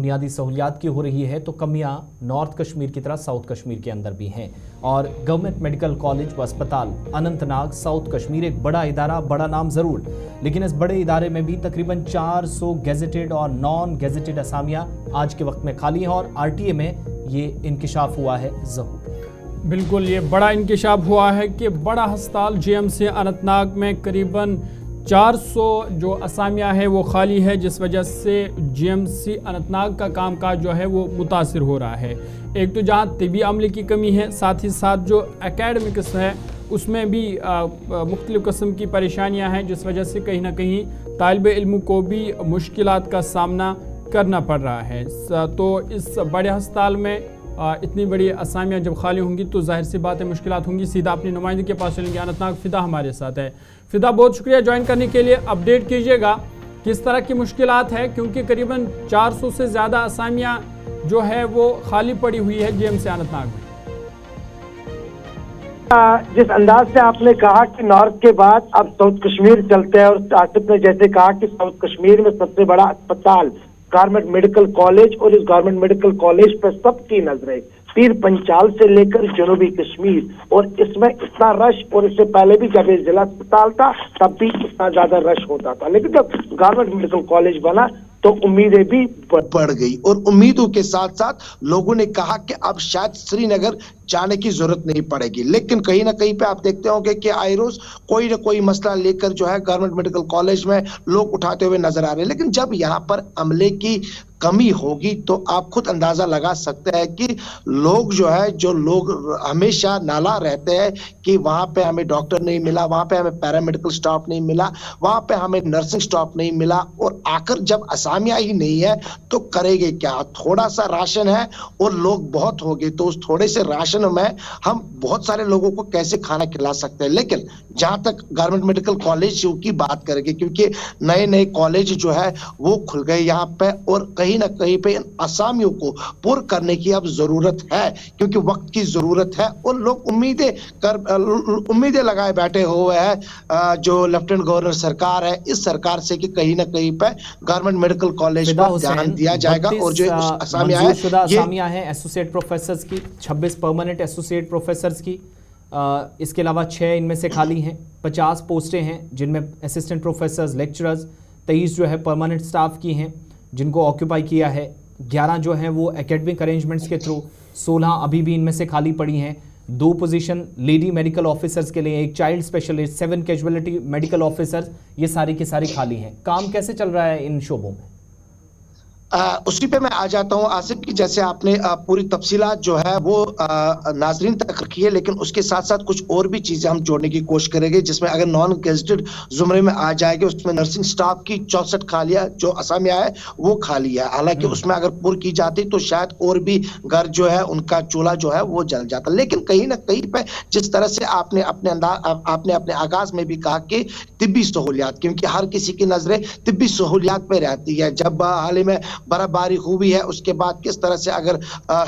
बुनियादी सहूलियात की हो रही है तो कमियां नॉर्थ कश्मीर की तरह साउथ कश्मीर के अंदर भी हैं। और गवर्नमेंट मेडिकल कॉलेज व अस्पताल अनंतनाग साउथ कश्मीर एक बड़ा इदारा, बड़ा नाम जरूर, लेकिन इस बड़े इदारे में भी तकरीबन 400 गेजेटेड और नॉन गेजेटेड असामियां आज के वक्त में खाली हैं और आरटीए में ये इंकिशाफ हुआ है। जहूर बिल्कुल, ये बड़ा इंकिशाफ हुआ है कि बड़ा अस्पताल जीएमसी अनंतनाग में करीबन 400 जो असामियाँ है वो खाली है, जिस वजह से जीएमसी अनंतनाग का कामकाज जो है वो मुतासिर हो रहा है। एक तो जहाँ तिबी अमले की कमी है, साथ ही साथ जो एकेडमिक्स है उसमें भी मुख्तलिफ़ किस्म की परेशानियाँ हैं, जिस वजह से कहीं ना कहीं तालिब इल्म को भी मुश्किलात का सामना करना पड़ रहा है। तो इस बड़े अस्पताल में इतनी बड़ी असामियाँ जब खाली होंगी तो जाहिर सी बात है मुश्किलात होंगी। सीधा अपनी नुमाइंदगी के पास चलेंगे। अनंतनाग फिदा हमारे साथ है। फिदा, बहुत शुक्रिया ज्वाइन करने के लिए। अपडेट कीजिएगा किस तरह की मुश्किलात है, क्योंकि करीबन 400 से ज़्यादा असामियाँ जो है वो खाली पड़ी हुई है जीएमसी अनंतनाग में। जिस अंदाज से आपने कहा कि नॉर्थ के बाद अब साउथ कश्मीर चलते हैं, और आसिफ ने जैसे कहा कि साउथ कश्मीर में सबसे बड़ा अस्पताल गवर्नमेंट मेडिकल कॉलेज, और इस गवर्नमेंट मेडिकल कॉलेज पर सबकी नजरें पीर पंचाल से लेकर जनूबी कश्मीर, और इसमें इतना रश, और इससे पहले भी जब ये जिला अस्पताल था तब भी इतना ज्यादा रश होता था, लेकिन जब गवर्नमेंट मेडिकल कॉलेज बना तो उम्मीदें भी बढ़ गई, और उम्मीदों के साथ साथ लोगों ने कहा कि अब शायद श्रीनगर जाने की जरूरत नहीं पड़ेगी। लेकिन कहीं ना कहीं पे आप देखते होंगे कि आए रोज कोई ना कोई मसला लेकर जो है गवर्नमेंट मेडिकल कॉलेज में लोग उठाते हुए नजर आ रहे हैं। लेकिन जब यहाँ पर अमले की कमी होगी तो आप खुद अंदाजा लगा सकते हैं कि लोग जो लोग हमेशा नाला रहते हैं कि वहां पे हमें डॉक्टर नहीं मिला, वहां पे हमें पैरामेडिकल स्टाफ नहीं मिला, वहां पे हमें नर्सिंग स्टाफ नहीं मिला, और आखिर जब असामियां ही नहीं है तो करेंगे क्या। थोड़ा सा राशन है और लोग बहुत हो गए, तो उस थोड़े से राशन में हम बहुत सारे लोगों को कैसे खाना खिला सकते हैं। लेकिन जहां तक गवर्नमेंट मेडिकल कॉलेज की बात करेंगे, क्योंकि नए नए कॉलेज जो है वो खुल गए यहाँ पे, और कहीं ना कहीं पे इन असामियों को पूर्ण करने की अब जरूरत है, क्योंकि वक्त की जरूरत है, और लोग उम्मीदें लगाए बैठे हुए हैं जो लेफ्टिनेंट गवर्नर सरकार है, इस सरकार से कि कहीं ना कहीं पे गवर्नमेंट मेडिकल कॉलेज पर ध्यान दिया जाएगा। और जो असामियां हैं एसोसिएट प्रोफेसर की, 26 परमानेंट एसोसिएट प्रोफेसर की, इसके अलावा 6 इनमें से खाली हैं। 50 पोस्टें हैं जिनमें असिस्टेंट प्रोफेसर, लेक्चरर्स, 23 जो है परमानेंट स्टाफ की हैं जिनको ऑक्यूपाई किया है, 11 जो हैं वो एकेडमिक अरेंजमेंट्स के थ्रू, 16 अभी भी इनमें से खाली पड़ी हैं। 2 पोजीशन लेडी मेडिकल ऑफिसर्स के लिए, एक child specialist, 7 casualty medical officers, ये सारी की सारी खाली हैं। काम कैसे चल रहा है इन शोबों में? उसी पे मैं आ जाता हूं आसिफ की, जैसे आपने पूरी तफसीलात जो है वो नाजरीन तक रखी है, लेकिन उसके साथ साथ कुछ और भी चीजें हम जोड़ने की कोशिश करेंगे, जिसमें अगर नॉन गेजेटेड जुमरे में आ जाएगी, उसमें नर्सिंग स्टाफ की 64 खालियां जो असामियां है वो खाली है। हालांकि उसमें अगर पूरी की जाती तो शायद और भी घर जो है उनका चूल्हा जो है वो जल जाता। लेकिन कहीं ना कहीं पे जिस तरह से आपने अपने आगाज में भी कहा कि तिब्बी सहूलियात, क्योंकि हर किसी की नजरें तिब्बी सहूलियात पे रहती है। जब हाल ही में बर्फबारी हुई है उसके बाद किस तरह से अगर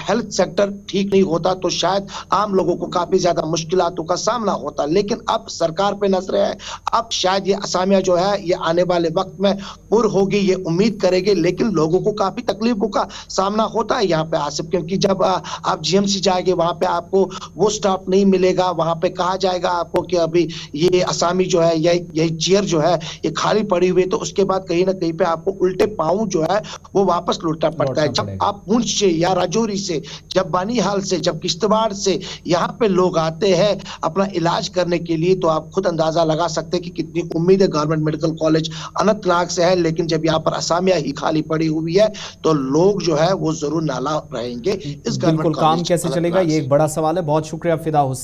हेल्थ सेक्टर ठीक नहीं होता तो शायद आम लोगों को काफी ज्यादा मुश्किलातों का सामना होता। लेकिन अब सरकार पे नजरें है, अब शायद ये असामियां जो है ये आने वाले वक्त में पूर्ण होगी, ये उम्मीद करेंगे। लेकिन लोगों को काफी तकलीफों का सामना होता है यहाँ पे आसिफ, क्योंकि जब आप जीएमसी जाएंगे वहां पे आपको वो स्टाफ नहीं मिलेगा, वहां पे कहा जाएगा आपको कि अभी ये असामी जो है यही चेयर जो है ये खाली पड़ी हुई है, तो उसके बाद कहीं ना कहीं पे आपको उल्टे पांव जो है वो वापस लौटना पड़ता है। जब आप पुंछ से या राजौरी से, जब बानीहाल से, जब किश्तवाड़ से यहाँ पे लोग आते हैं अपना इलाज करने के लिए, तो आप खुद अंदाजा लगा सकते हैं कि कितनी उम्मीद है गवर्नमेंट मेडिकल कॉलेज अनंतनाग से है। लेकिन जब यहाँ पर असामियां ही खाली पड़ी हुई है तो लोग जो है वो जरूर नाला रहेंगे। इस बिल्कुल, काम कैसे चलेगा ये एक बड़ा सवाल है। बहुत शुक्रिया फिदा हुसैन।